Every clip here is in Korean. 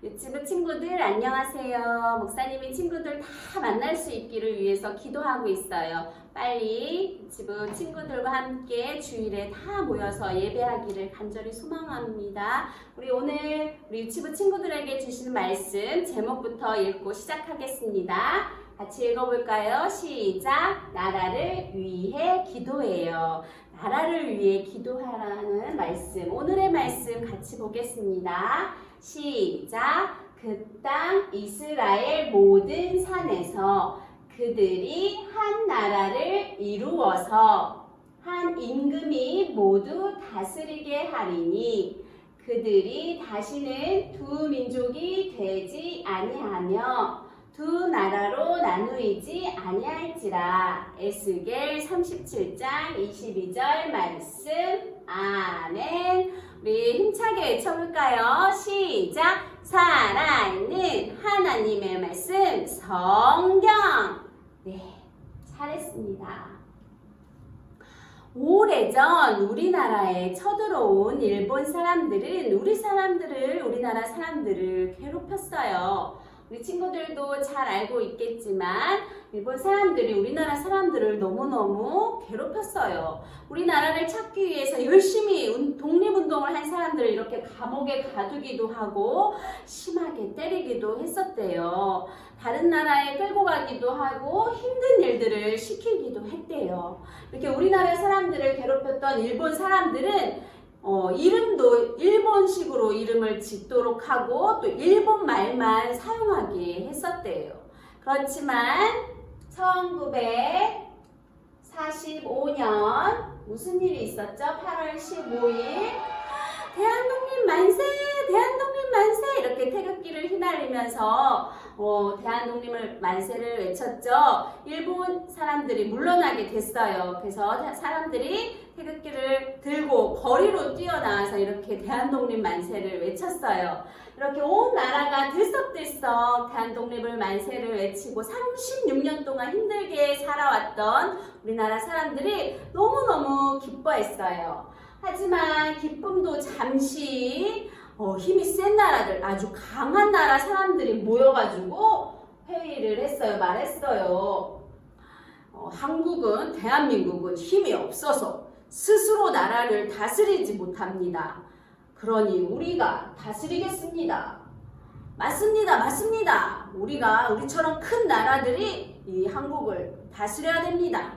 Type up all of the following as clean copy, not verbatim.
유치부 친구들 안녕하세요. 목사님이 친구들 다 만날 수 있기를 위해서 기도하고 있어요. 빨리 유치부 친구들과 함께 주일에 다 모여서 예배하기를 간절히 소망합니다. 오늘 유치부 친구들에게 주시는 말씀 제목부터 읽고 시작하겠습니다. 같이 읽어볼까요? 시작! 나라를 위해 기도해요. 나라를 위해 기도하라는 말씀, 오늘의 말씀 같이 보겠습니다. 시작! 그 땅 이스라엘 모든 산에서 그들이 한 나라를 이루어서 한 임금이 모두 다스리게 하리니 그들이 다시는 두 민족이 되지 아니하며 두 나라로 나누이지 아니할지라. 에스겔 37장 22절 말씀. 아멘. 우리 힘차게 외쳐볼까요? 시작! 살아있는 하나님의 말씀 성경. 네, 잘했습니다. 오래전 우리나라에 쳐들어온 일본 사람들은 우리나라 사람들을 괴롭혔어요. 우리 친구들도 잘 알고 있겠지만 일본 사람들이 우리나라 사람들을 너무너무 괴롭혔어요. 우리나라를 찾기 위해서 열심히 독립운동을 한 사람들을 이렇게 감옥에 가두기도 하고 심하게 때리기도 했었대요. 다른 나라에 끌고 가기도 하고 힘든 일들을 시키기도 했대요. 이렇게 우리나라 사람들을 괴롭혔던 일본 사람들은 이름도 일본식으로 이름을 짓도록 하고 또 일본 말만 사용하게 했었대요. 그렇지만 1945년 무슨 일이 있었죠? 8월 15일 대한독립 만세! 대한독립 만세! 이렇게 태극기를 휘날리면서 대한독립을 만세를 외쳤죠. 일본 사람들이 물러나게 됐어요. 그래서 사람들이 태극기를 들고 거리로 뛰어나와서 이렇게 대한독립 만세를 외쳤어요. 이렇게 온 나라가 들썩들썩 대한독립을 만세를 외치고 36년 동안 힘들게 살아왔던 우리나라 사람들이 너무너무 기뻐했어요. 하지만 기쁨도 잠시 힘이 센 나라들, 아주 강한 나라 사람들이 모여가지고 회의를 했어요. 말했어요. 한국은, 대한민국은 힘이 없어서 스스로 나라를 다스리지 못합니다. 그러니 우리가 다스리겠습니다. 맞습니다. 맞습니다. 우리처럼 큰 나라들이 이 한국을 다스려야 됩니다.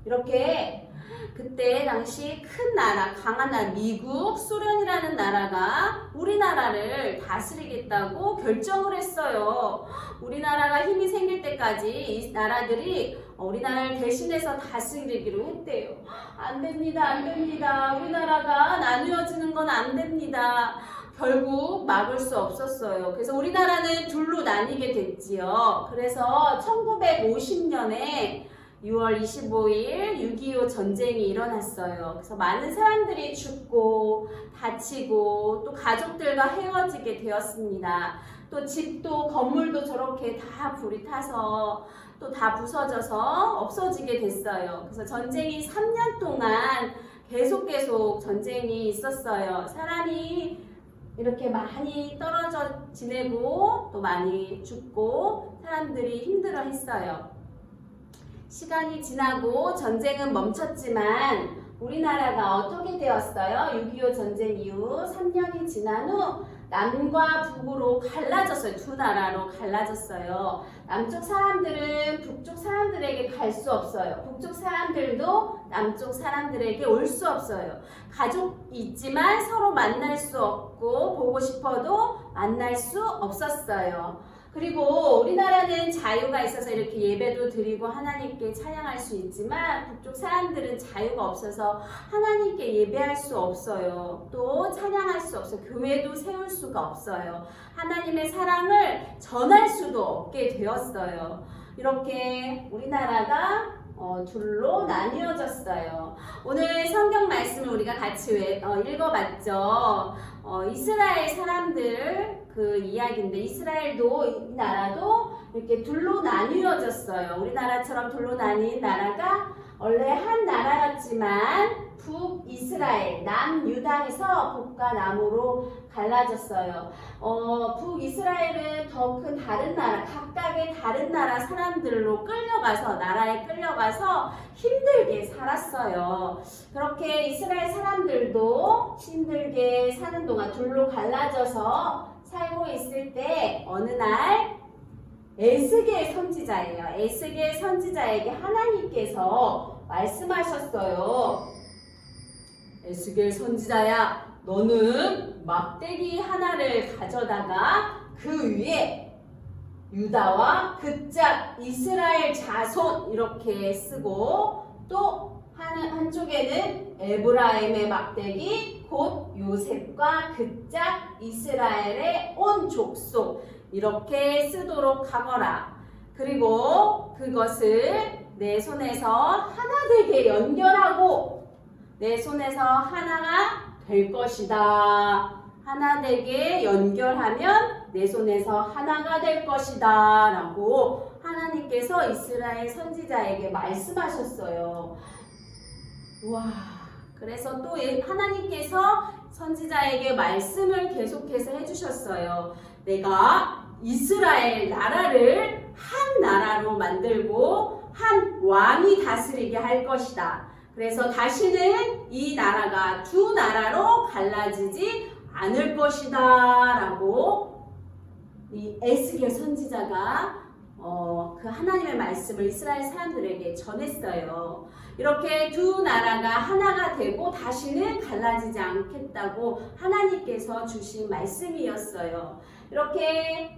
이렇게 그때 당시 큰 나라, 강한 나라, 미국, 소련이라는 나라가 우리나라를 다스리겠다고 결정을 했어요. 우리나라가 힘이 생길 때까지 이 나라들이 우리나라를 대신해서 다스리기로 했대요. 안 됩니다. 안 됩니다. 우리나라가 나누어지는 건 안 됩니다. 결국 막을 수 없었어요. 그래서 우리나라는 둘로 나뉘게 됐지요. 그래서 1950년에 6월 25일 6.25 전쟁이 일어났어요. 그래서 많은 사람들이 죽고 다치고 또 가족들과 헤어지게 되었습니다. 또 집도 건물도 저렇게 다 불이 타서 또 다 부서져서 없어지게 됐어요. 그래서 전쟁이 3년 동안 계속 전쟁이 있었어요. 사람이 이렇게 많이 떨어져 지내고 또 많이 죽고 사람들이 힘들어 했어요. 시간이 지나고 전쟁은 멈췄지만 우리나라가 어떻게 되었어요? 6.25 전쟁 이후 3년이 지난 후 남과 북으로 갈라졌어요. 두 나라로 갈라졌어요. 남쪽 사람들은 북쪽 사람들에게 갈 수 없어요. 북쪽 사람들도 남쪽 사람들에게 올 수 없어요. 가족이 있지만 서로 만날 수 없고 보고 싶어도 만날 수 없었어요. 그리고 우리나라는 자유가 있어서 이렇게 예배도 드리고 하나님께 찬양할 수 있지만 북쪽 사람들은 자유가 없어서 하나님께 예배할 수 없어요. 또 찬양할 수 없어요. 교회도 세울 수가 없어요. 하나님의 사랑을 전할 수도 없게 되었어요. 이렇게 우리나라가 둘로 나뉘어졌어요. 오늘 성경 말씀을 우리가 같이 읽어봤죠. 이스라엘 사람들 그 이야기인데 이스라엘도 이 나라도 이렇게 둘로 나뉘어졌어요. 우리나라처럼 둘로 나뉜 나라가 원래 한 나라였지만 북이스라엘, 남유다에서 북과 남으로 갈라졌어요. 북이스라엘은 더 큰 다른 나라, 각각의 다른 나라 사람들로 끌려가서, 나라에 끌려가서 힘들게 살았어요. 그렇게 이스라엘 사람들도 힘들게 사는 동안 둘로 갈라져서 살고 있을 때 어느 날 에스겔 선지자예요. 에스겔 선지자에게 하나님께서 말씀하셨어요. 에스겔 선지자야, 너는 막대기 하나를 가져다가 그 위에 유다와 그짝 이스라엘 자손 이렇게 쓰고 또 한쪽에는 에브라임의 막대기 곧 요셉과 그짝 이스라엘의 온 족속 이렇게 쓰도록 하거라. 그리고 그것을 내 손에서 하나 되게 연결하고 내 손에서 하나가 될 것이다. 하나 되게 연결하면 내 손에서 하나가 될 것이다. 라고 하나님께서 이스라엘 선지자에게 말씀하셨어요. 와, 그래서 또 하나님께서 선지자에게 말씀을 계속해서 해주셨어요. 내가 이스라엘 나라를 한 나라로 만들고 한 왕이 다스리게 할 것이다. 그래서 다시는 이 나라가 두 나라로 갈라지지 않을 것이다 라고 이 에스겔 선지자가 그 하나님의 말씀을 이스라엘 사람들에게 전했어요. 이렇게 두 나라가 하나가 되고 다시는 갈라지지 않겠다고 하나님께서 주신 말씀이었어요. 이렇게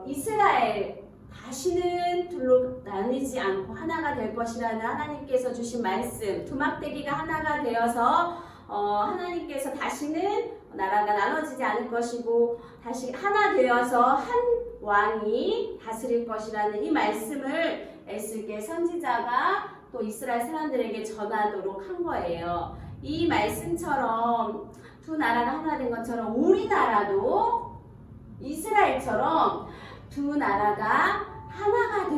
이스라엘 다시는 둘로 나뉘지 않고 하나가 될 것이라는 하나님께서 주신 말씀, 두 막대기가 하나가 되어서 하나님께서 다시는 나라가 나눠지지 않을 것이고 다시 하나 되어서 한 왕이 다스릴 것이라는 이 말씀을 에스겔 선지자가 또 이스라엘 사람들에게 전하도록 한 거예요. 이 말씀처럼 두 나라가 하나 된 것처럼 우리나라도 이스라엘처럼 두 나라가 하나가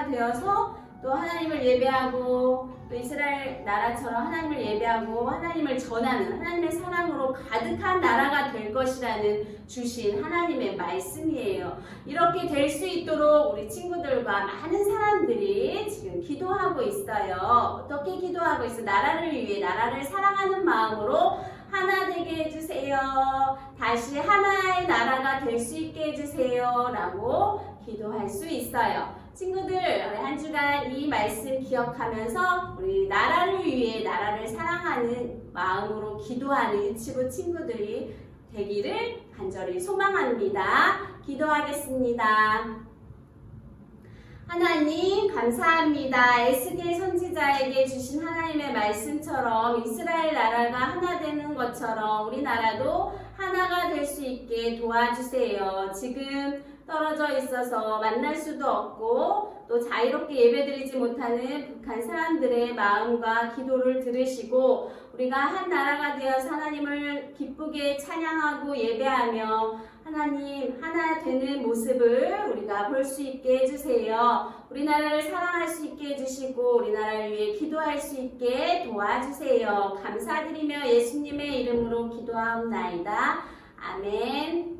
되어서 또 하나님을 예배하고 또 이스라엘 나라처럼 하나님을 예배하고 하나님을 전하는 하나님의 사랑으로 가득한 나라가 될 것이라는 주신 하나님의 말씀이에요. 이렇게 될 수 있도록 우리 친구들과 많은 사람들이 지금 기도하고 있어요. 어떻게 기도하고 있어요? 나라를 위해 나라를 사랑하는 마음으로 하나 되게 해주세요. 다시 하나의 나라가 될 수 있게 해주세요. 라고 기도할 수 있어요. 친구들, 우리 한 주간 이 말씀 기억하면서 우리 나라를 위해 나라를 사랑하는 마음으로 기도하는 유치부 친구들이 되기를 간절히 소망합니다. 기도하겠습니다. 하나님 감사합니다. 에스겔 선지자에게 주신 하나님의 말씀처럼 이스라엘 나라가 하나 되는 것처럼 우리나라도 하나가 될 수 있게 도와주세요. 지금 떨어져 있어서 만날 수도 없고 또 자유롭게 예배드리지 못하는 북한 사람들의 마음과 기도를 들으시고 우리가 한 나라가 되어서 하나님을 기쁘게 찬양하고 예배하며 하나님 하나 되는 모습을 우리가 볼 수 있게 해주세요. 우리나라를 사랑할 수 있게 해주시고 우리나라를 위해 기도할 수 있게 도와주세요. 감사드리며 예수님의 이름으로 기도하옵나이다. 아멘.